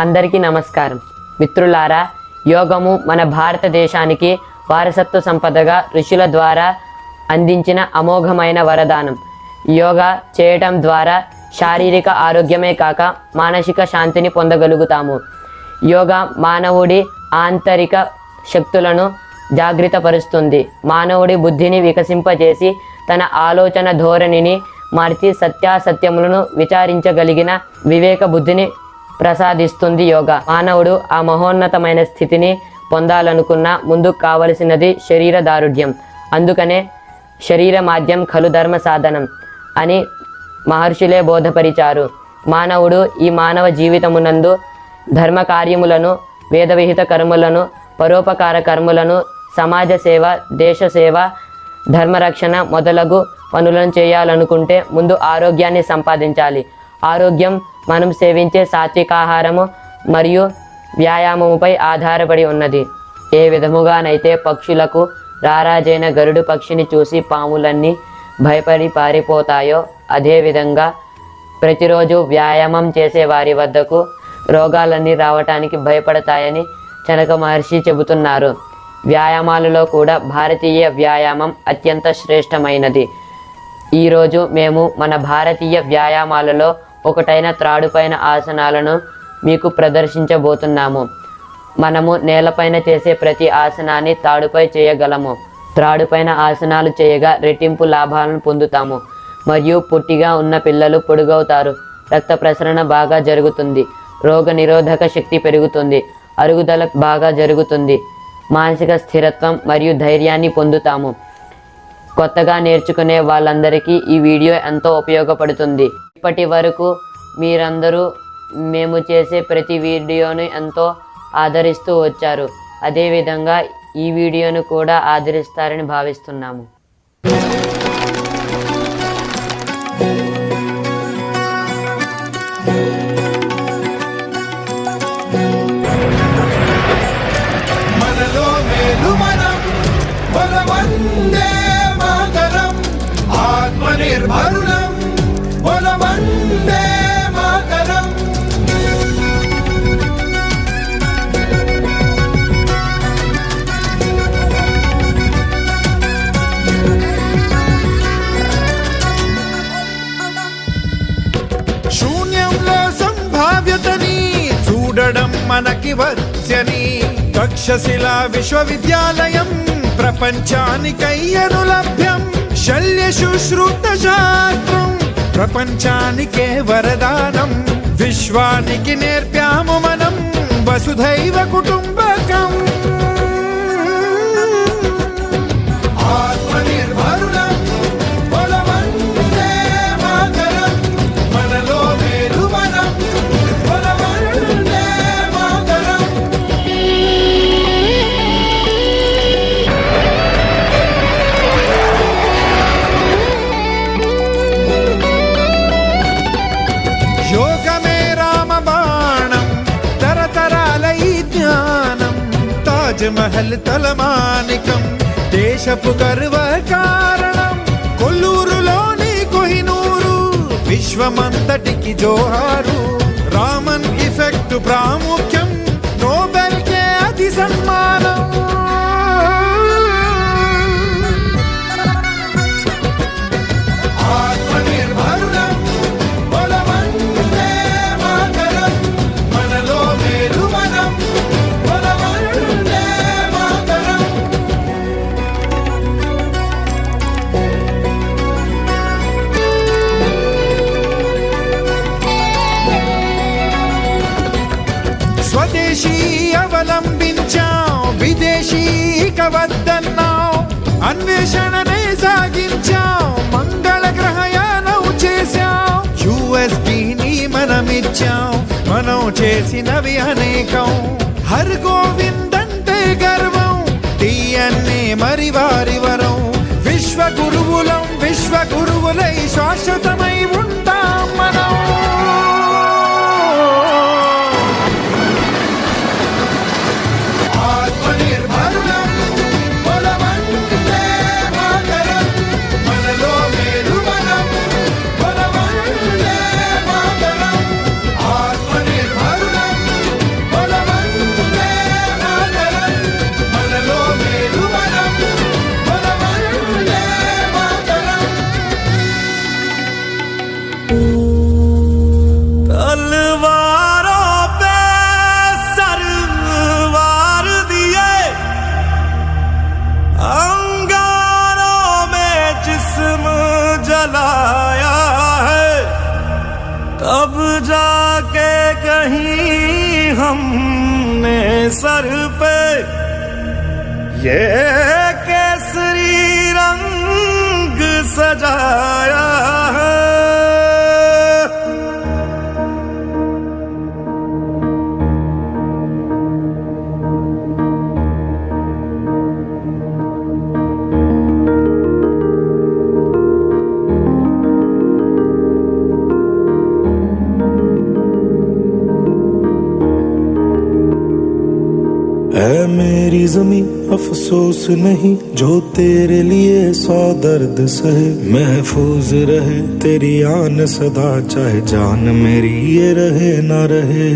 అందరికీ నమస్కారం మిత్రులారా. యోగము మన భారతదేశానికి వారసత్వ సంపదగా ఋషుల ద్వారా అందించిన అమోఘమైన వరదానం. యోగా చేయటం ద్వారా శారీరక ఆరోగ్యమే కాక మానసిక శాంతిని పొందగలుగుతాము. యోగా మానవుడి ఆంతరిక శక్తులను జాగృతపరుస్తుంది. మానవుడి బుద్ధిని వికసింపజేసి తన ఆలోచన ధోరణిని మార్చి సత్యాసత్యములను విచారించగలిగిన వివేక బుద్ధిని ప్రసాదిస్తుంది యోగా. మానవుడు ఆ మహోన్నతమైన స్థితిని పొందాలనుకున్న ముందుకు కావలసినది శరీర దారుఢ్యం. అందుకనే శరీర మాధ్యం ఖలు ధర్మ సాధనం అని మహర్షులే బోధపరిచారు. మానవుడు ఈ మానవ జీవితమునందు ధర్మ కార్యములను, వేదవిహిత కర్మలను, పరోపకార కర్మలను, సమాజ సేవ, దేశ సేవ, ధర్మరక్షణ మొదలగు పనులను చేయాలనుకుంటే ముందు ఆరోగ్యాన్ని సంపాదించాలి. ఆరోగ్యం మనం సేవించే సాత్వికాహారము మరియు వ్యాయామముపై ఆధారపడి ఉన్నది. ఏ విధముగానైతే పక్షులకు రారాజైన గరుడు పక్షిని చూసి పాములన్నీ భయపడి పారిపోతాయో అదేవిధంగా ప్రతిరోజు వ్యాయామం చేసే వారి వద్దకు రోగాలన్నీ రావటానికి భయపడతాయని చనక మహర్షి చెబుతున్నారు. వ్యాయామాలలో కూడా భారతీయ వ్యాయామం అత్యంత శ్రేష్టమైనది. ఈరోజు మేము మన భారతీయ వ్యాయామాలలో ఒకటైన త్రాడుపైన ఆసనాలను మీకు ప్రదర్శించబోతున్నాము. మనము నేలపైన చేసే ప్రతి ఆసనాన్ని తాడుపై చేయగలము. త్రాడుపైన ఆసనాలు చేయగా రెట్టింపు లాభాలను పొందుతాము. మరియు పొట్టిగా ఉన్న పిల్లలు పొడుగవుతారు. రక్త ప్రసరణ బాగా జరుగుతుంది. రోగ నిరోధక శక్తి పెరుగుతుంది. అరుగుదల బాగా జరుగుతుంది. మానసిక స్థిరత్వం మరియు ధైర్యాన్ని పొందుతాము. కొత్తగా నేర్చుకునే వాళ్ళందరికీ ఈ వీడియో ఎంతో ఉపయోగపడుతుంది. ఇప్పటి వరకు మీరందరూ మేము చేసే ప్రతి వీడియోను ఎంతో ఆదరిస్తూ వచ్చారు. అదేవిధంగా ఈ వీడియోను కూడా ఆదరిస్తారని భావిస్తున్నాము. ఆత్మనిర్భరులం వందే మాతరం. శూన్యంలో సంభావ్యతని చూడడం మనకి వచ్చని తక్షశిలా విశ్వవిద్యాలయం ప్రపంచానికయ్యను లభ్యం. శల్య శుశ్రుత శాస్త్రం ప్రపంచానికే వరదానం. విశ్వానికి నేర్పాము మనం వసుధైవ కుటుంబకం. ఆత్మనిర్భరులం వందే మాతరం. మనలో మేలు మనం వందే మాతరం. యోగమే రామబాణం తరతరాల ఈ జ్ఞానం. తాజ్మహల్ తలమానికం దేశపు గర్వ కారణం. కొల్లూరులోని కోహినూరు విశ్వమంతటికి జోహారు. రామన్ ఎఫెక్ట్ ప్రాముఖ్యం నోబెల్ కే అతి సన్మానం. స్వదేశీ అవలంబించాం, విదేశీ ఇక వద్దన్నాం. అన్వేషణనే సాగించాం, మంగళ గ్రహయానం చేశాం. యుఎస్బిని మనమిచ్చాం, మనం చేసినవి అనేకం. హర్ గోవింద్ అంటే గర్వం, డిఎన్ఏ మరి వారి వరం. విశ్వ గురువులం, విశ్వ గురువులై శాశ్వతమై ఉంటాం మనం. अब जाके कहीं हमने सर पे ये केसरी रंग सजाया है। है मेरी ज़मीं अफसोस नहीं जो तेरे लिए 100 दर्द सहे, महफूज रहे तेरी आन सदा चाहे जान मेरी ये रहे ना रहे।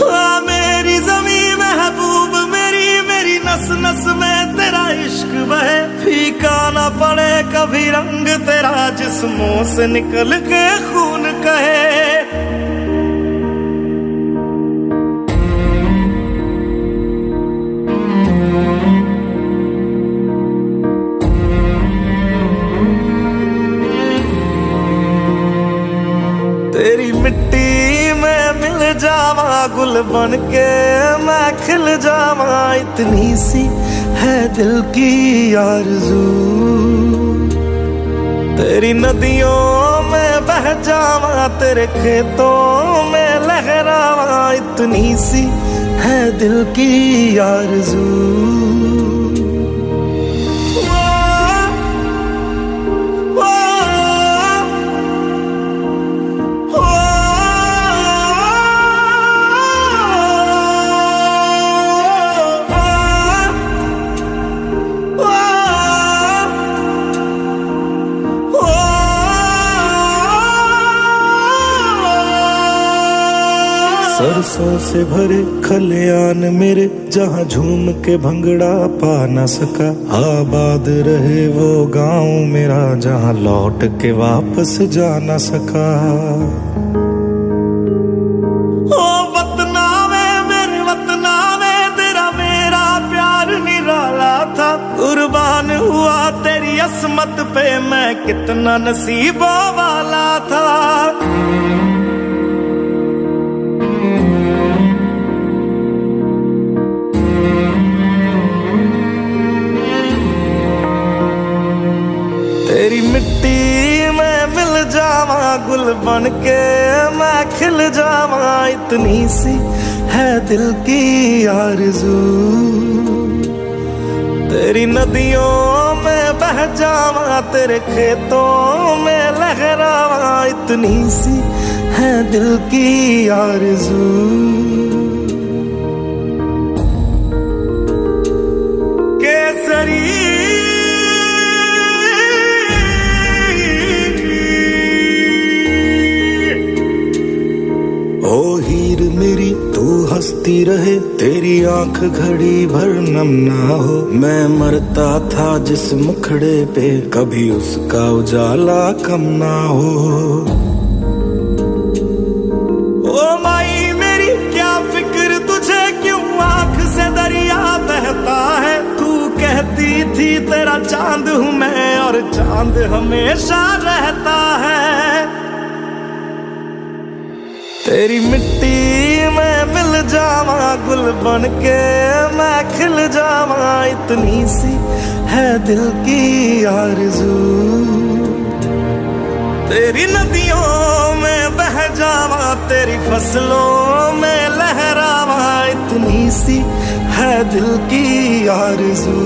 हाँ मेरी ज़मीं महबूब मेरी, मेरी नस नस में तेरा इश्क बहे, फीका ना पड़े कभी रंग तेरा जिस्मों से निकल के खून कहे। तेरी मिट्टी में मिल जावा गुल बन के मैं खिल जावा, इतनी सी है दिल की आरज़ू। तेरी नदियों में बह जावा तेरे खेतों में लहरावा, इतनी सी है दिल की आरज़ू। सरसों से भरे खलियान मेरे, जहाँ झूम के भंगड़ा पा न सका, आबाद रहे वो गांव मेरा जहाँ लौट के वापस जा न सका। ओ वतना में मेरे वतना में तेरा मेरा प्यार निराला था, कुर्बान हुआ तेरी असमत पे मैं कितना नसीबों वाला था। तेरी मिट्टी में मिल जावा गुल बन के मैं खिल जावा, इतनी सी है दिल की आरज़ू। तेरी नदियों में बह जावा तेरे खेतों में लहरावा, इतनी सी है दिल की आरज़ू। केसरी ओ हीर मेरी तू हंसती रहे, तेरी आंख घड़ी भर नम ना हो, मैं मरता था जिस मुखड़े पे कभी उसका उजाला कम ना हो। ओ माई मेरी क्या फिक्र तुझे क्यों आंख से दरिया बहता है, तू कहती थी तेरा चांद हूँ मैं और चांद हमेशा रहता है। तेरी मिट्टी में मिल जावा गुल बन के मैं खिल जावा, इतनी सी है दिल की आरज़ू। तेरी नदियों में बह जावा तेरी फसलों में लहरावा, इतनी सी है दिल की आरज़ू।